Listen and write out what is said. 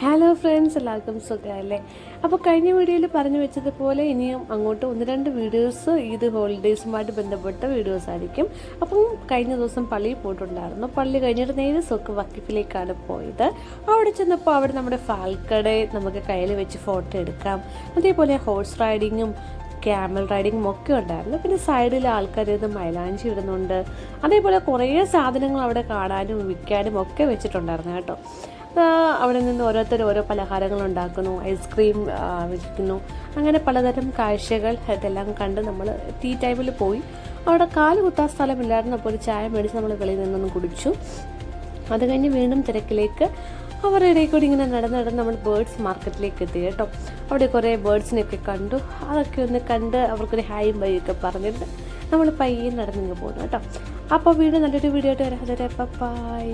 Hello friends, എല്ലാവർക്കും സുഖമല്ലേ? അപ്പോൾ കഴിഞ്ഞ വീഡിയോയിൽ പറഞ്ഞു വെച്ചതുപോലെ ഇനിയും അങ്ങോട്ട് 1-2 വീഡിയോസ് ഈദ് ഹോളിഡേയ്സുമായിട്ട് ബന്ധപ്പെട്ട വീഡിയോസ് ആയിരിക്കും. അപ്പം കഴിഞ്ഞ ദിവസം പള്ളിയിൽ പോയിട്ടുണ്ടായിരുന്നു. പള്ളി കഴിഞ്ഞിട്ട് നേരെ സോക്ക് വക്കിഫിലേക്കാണ് പോയത്. അവിടെ ചെന്നപ്പോൾ അവിടെ നമ്മുടെ ഫാൽക്കടെ നമുക്ക് കയ്യിൽ വെച്ച് ഫോട്ടോ എടുക്കാം. അതേപോലെ ഹോഴ്സ് റൈഡിങ്ങും ക്യാമൽ റൈഡിങ്ങും ഒക്കെ ഉണ്ടായിരുന്നു. പിന്നെ സൈഡിൽ ആൾക്കാർ ഇത് മൈലാഞ്ചി ഇടുന്നുണ്ട്. അതേപോലെ കുറേ സാധനങ്ങൾ അവിടെ കാണാനും വിൽക്കാനും ഒക്കെ വെച്ചിട്ടുണ്ടായിരുന്നു കേട്ടോ. അവിടെ നിന്ന് ഓരോരുത്തർ ഓരോ പലഹാരങ്ങൾ ഉണ്ടാക്കുന്നു, ഐസ്ക്രീം വിൽക്കുന്നു, അങ്ങനെ പലതരം കാഴ്ചകൾ ഇതെല്ലാം കണ്ട് നമ്മൾ ടീ ടൈമിൽ പോയി. അവിടെ കാല് കുത്താൻ സ്ഥലമില്ലായിരുന്നു. അപ്പോൾ ഒരു ചായ മേടിച്ച് നമ്മൾ വെളിയിൽ നിന്നൊന്ന് കുടിച്ചു. അത് കഴിഞ്ഞ് വീണ്ടും തിരക്കിലേക്ക് അവരുടെ ഇടയിൽ കൂടി ഇങ്ങനെ നടന്ന് നമ്മൾ ബേർഡ്സ് മാർക്കറ്റിലേക്ക് എത്തി കേട്ടോ. അവിടെ കുറേ ബേർഡ്സിനെയൊക്കെ കണ്ടു. അതൊക്കെ ഒന്ന് കണ്ട് അവർക്കൊരു ഹായും ബൈയൊക്കെ പറഞ്ഞിട്ട് നമ്മൾ പയ്യെ നടന്നിങ്ങ് പോകുന്നു കേട്ടോ. അപ്പോൾ വീണ്ടും നല്ലൊരു വീഡിയോ ആയിട്ട് വരാം. അതുവരെ ബൈ.